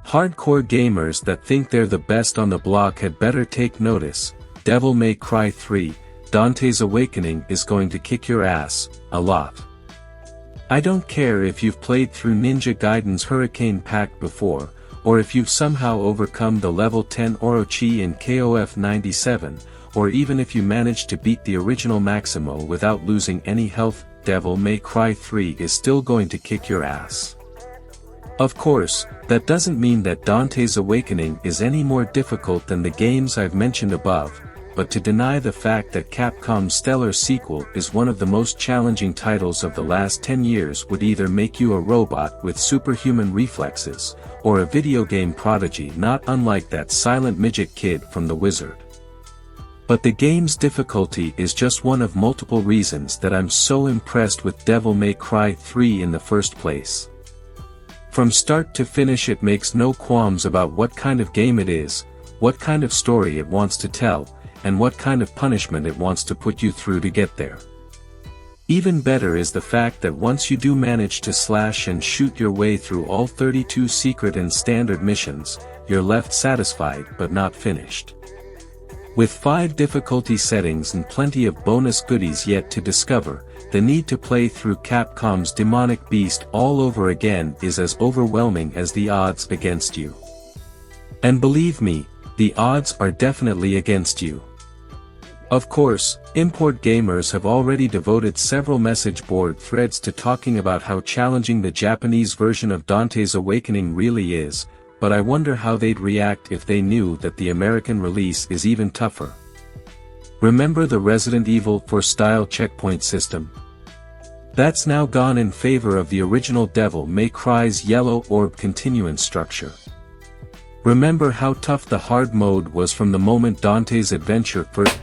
Hardcore gamers that think they're the best on the block had better take notice. Devil May Cry 3, Dante's Awakening is going to kick your ass, a lot. I don't care if you've played through Ninja Gaiden's Hurricane Pack before, or if you've somehow overcome the level 10 Orochi in KOF 97, or even if you managed to beat the original Maximo without losing any health, Devil May Cry 3 is still going to kick your ass. Of course, that doesn't mean that Dante's Awakening is any more difficult than the games I've mentioned above, but to deny the fact that Capcom's stellar sequel is one of the most challenging titles of the last 10 years would either make you a robot with superhuman reflexes, or a video game prodigy not unlike that silent midget kid from The Wizard. But the game's difficulty is just one of multiple reasons that I'm so impressed with Devil May Cry 3 in the first place. From start to finish it makes no qualms about what kind of game it is, what kind of story it wants to tell, and what kind of punishment it wants to put you through to get there. Even better is the fact that once you do manage to slash and shoot your way through all 32 secret and standard missions, you're left satisfied but not finished. With 5 difficulty settings and plenty of bonus goodies yet to discover, the need to play through Capcom's demonic beast all over again is as overwhelming as the odds against you. And believe me, the odds are definitely against you. Of course, import gamers have already devoted several message board threads to talking about how challenging the Japanese version of Dante's Awakening really is, but I wonder how they'd react if they knew that the American release is even tougher. Remember the Resident Evil 4 style checkpoint system? That's now gone in favor of the original Devil May Cry's yellow orb continuance structure. Remember how tough the hard mode was from the moment Dante's adventure first.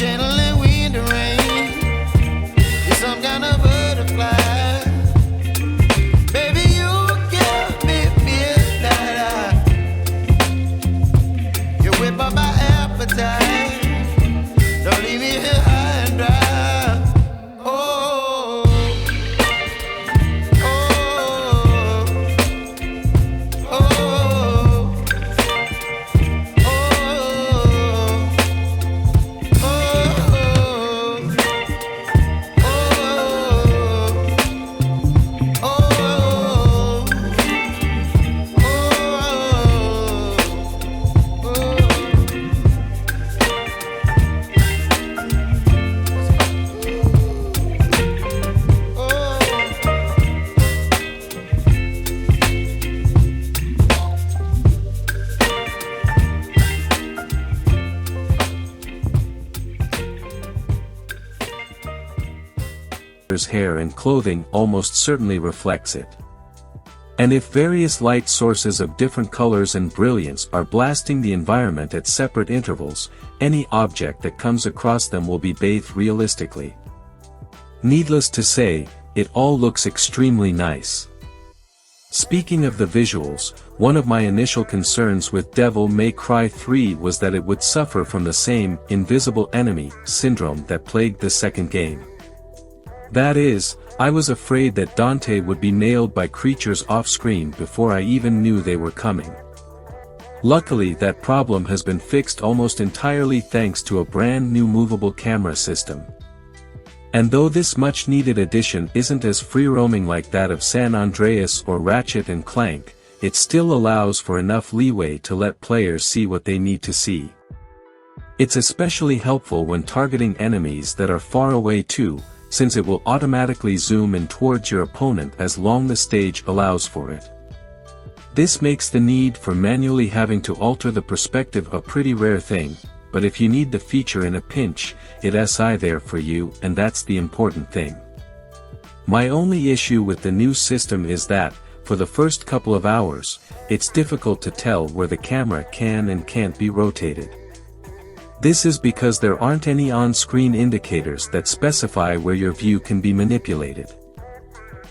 Gentle and wind hair and clothing almost certainly reflects it. And if various light sources of different colors and brilliance are blasting the environment at separate intervals, any object that comes across them will be bathed realistically. Needless to say, it all looks extremely nice. Speaking of the visuals, one of my initial concerns with Devil May Cry 3 was that it would suffer from the same invisible enemy syndrome that plagued the second game. That is, I was afraid that Dante would be nailed by creatures off-screen before I even knew they were coming. Luckily, that problem has been fixed almost entirely thanks to a brand new movable camera system. And though this much-needed addition isn't as free-roaming like that of San Andreas or Ratchet and Clank, it still allows for enough leeway to let players see what they need to see. It's especially helpful when targeting enemies that are far away too, since it will automatically zoom in towards your opponent as long as the stage allows for it. This makes the need for manually having to alter the perspective a pretty rare thing, but if you need the feature in a pinch, it's there for you, and that's the important thing. My only issue with the new system is that, for the first couple of hours, it's difficult to tell where the camera can and can't be rotated. This is because there aren't any on-screen indicators that specify where your view can be manipulated.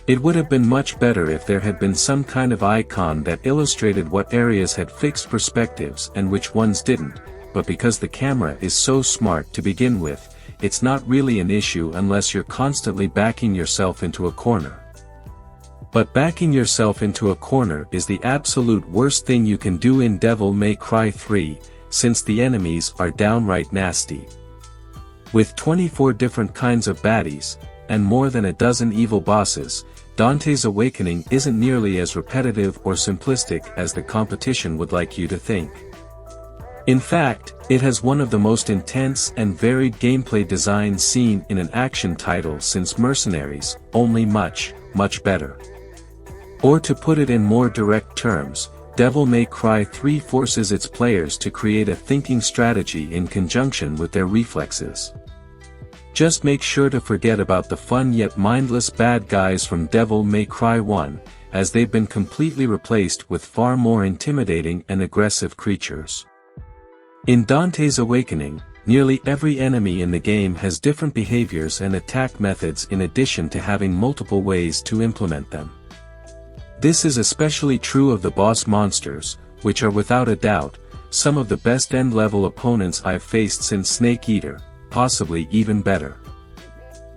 It would have been much better if there had been some kind of icon that illustrated what areas had fixed perspectives and which ones didn't, but because the camera is so smart to begin with, it's not really an issue unless you're constantly backing yourself into a corner. But backing yourself into a corner is the absolute worst thing you can do in Devil May Cry 3, since the enemies are downright nasty. With 24 different kinds of baddies, and more than a dozen evil bosses, Dante's Awakening isn't nearly as repetitive or simplistic as the competition would like you to think. In fact, it has one of the most intense and varied gameplay designs seen in an action title since Mercenaries, only much, much better. Or to put it in more direct terms, Devil May Cry 3 forces its players to create a thinking strategy in conjunction with their reflexes. Just make sure to forget about the fun yet mindless bad guys from Devil May Cry 1, as they've been completely replaced with far more intimidating and aggressive creatures. In Dante's Awakening, nearly every enemy in the game has different behaviors and attack methods in addition to having multiple ways to implement them. This is especially true of the boss monsters, which are without a doubt, some of the best end-level opponents I've faced since Snake Eater, possibly even better.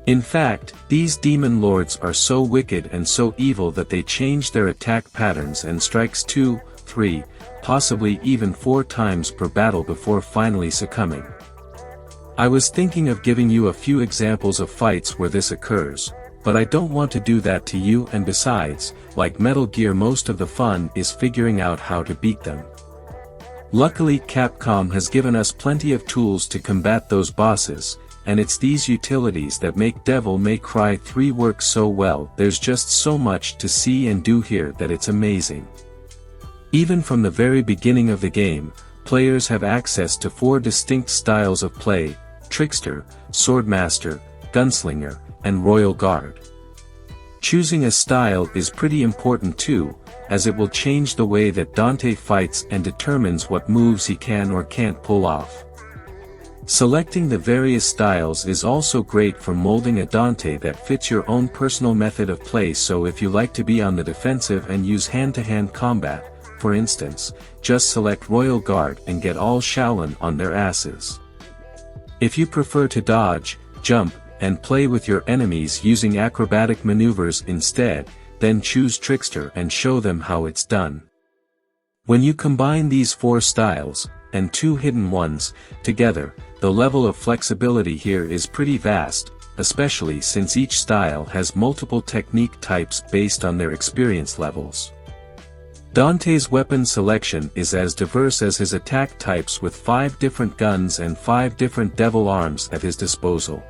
In fact, these demon lords are so wicked and so evil that they change their attack patterns and strikes 2, 3, possibly even 4 times per battle before finally succumbing. I was thinking of giving you a few examples of fights where this occurs, but I don't want to do that to you, and besides, like Metal Gear, most of the fun is figuring out how to beat them. Luckily, Capcom has given us plenty of tools to combat those bosses, and it's these utilities that make Devil May Cry 3 work so well. There's just so much to see and do here that it's amazing. Even from the very beginning of the game, players have access to 4 distinct styles of play: Trickster, Swordmaster, Gunslinger, and Royal Guard. Choosing a style is pretty important too, as it will change the way that Dante fights and determines what moves he can or can't pull off. Selecting the various styles is also great for molding a Dante that fits your own personal method of play. So if you like to be on the defensive and use hand-to-hand combat, for instance, just select Royal Guard and get all Shaolin on their asses. If you prefer to dodge, jump, and play with your enemies using acrobatic maneuvers instead, then choose Trickster and show them how it's done. When you combine these 4 styles, and 2 hidden ones, together, the level of flexibility here is pretty vast, especially since each style has multiple technique types based on their experience levels. Dante's weapon selection is as diverse as his attack types, with 5 different guns and 5 different devil arms at his disposal.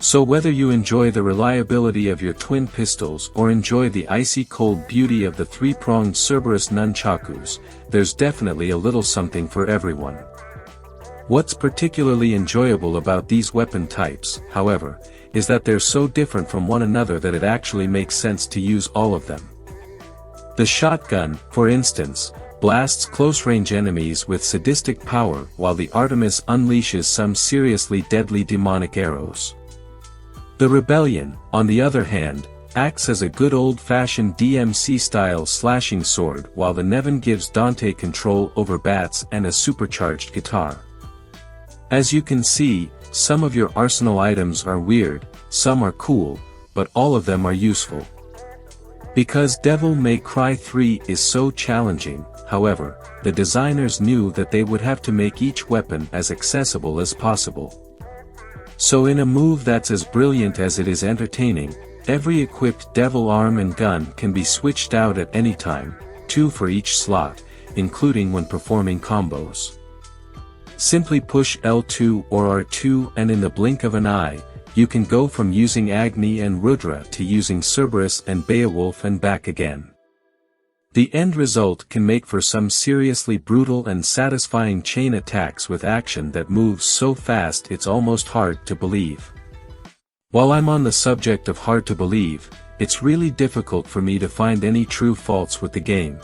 So whether you enjoy the reliability of your twin pistols or enjoy the icy cold beauty of the 3-pronged Cerberus nunchakus, there's definitely a little something for everyone. What's particularly enjoyable about these weapon types, however, is that they're so different from one another that it actually makes sense to use all of them. The shotgun, for instance, blasts close-range enemies with sadistic power, while the Artemis unleashes some seriously deadly demonic arrows. The Rebellion, on the other hand, acts as a good old-fashioned DMC-style slashing sword, while the Nevin gives Dante control over bats and a supercharged guitar. As you can see, some of your arsenal items are weird, some are cool, but all of them are useful. Because Devil May Cry 3 is so challenging, however, the designers knew that they would have to make each weapon as accessible as possible. So in a move that's as brilliant as it is entertaining, every equipped devil arm and gun can be switched out at any time, 2 for each slot, including when performing combos. Simply push L2 or R2 and in the blink of an eye, you can go from using Agni and Rudra to using Cerberus and Beowulf and back again. The end result can make for some seriously brutal and satisfying chain attacks with action that moves so fast it's almost hard to believe. While I'm on the subject of hard to believe, it's really difficult for me to find any true faults with the game.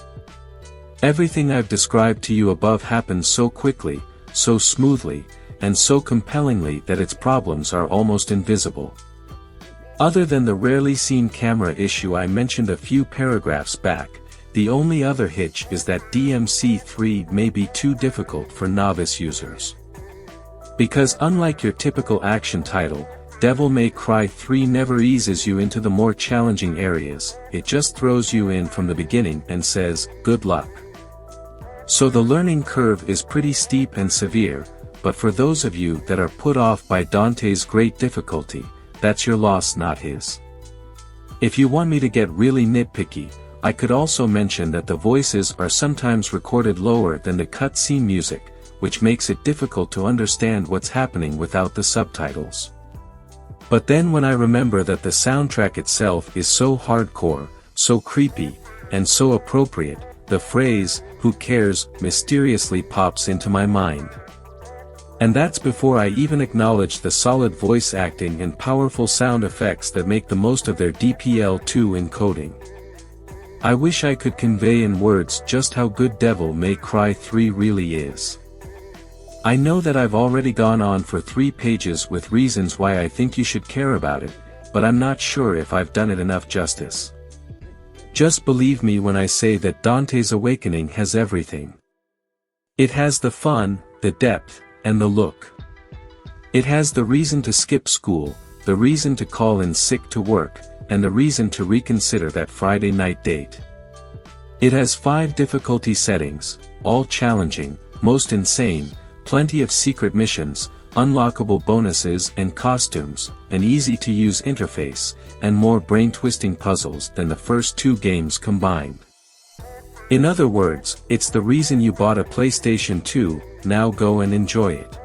Everything I've described to you above happens so quickly, so smoothly, and so compellingly that its problems are almost invisible. Other than the rarely seen camera issue I mentioned a few paragraphs back, the only other hitch is that DMC3 may be too difficult for novice users. Because unlike your typical action title, Devil May Cry 3 never eases you into the more challenging areas, it just throws you in from the beginning and says, good luck. So the learning curve is pretty steep and severe, but for those of you that are put off by Dante's great difficulty, that's your loss, not his. If you want me to get really nitpicky, I could also mention that the voices are sometimes recorded lower than the cutscene music, which makes it difficult to understand what's happening without the subtitles. But then when I remember that the soundtrack itself is so hardcore, so creepy, and so appropriate, the phrase, "Who cares," mysteriously pops into my mind. And that's before I even acknowledge the solid voice acting and powerful sound effects that make the most of their DPL2 encoding. I wish I could convey in words just how good Devil May Cry 3 really is. I know that I've already gone on for 3 pages with reasons why I think you should care about it, but I'm not sure if I've done it enough justice. Just believe me when I say that Dante's Awakening has everything. It has the fun, the depth, and the look. It has the reason to skip school, the reason to call in sick to work, and the reason to reconsider that Friday night date. It has 5 difficulty settings, all challenging, most insane, plenty of secret missions, unlockable bonuses and costumes, an easy-to-use interface, and more brain-twisting puzzles than the first 2 games combined. In other words, it's the reason you bought a PlayStation 2, now go and enjoy it.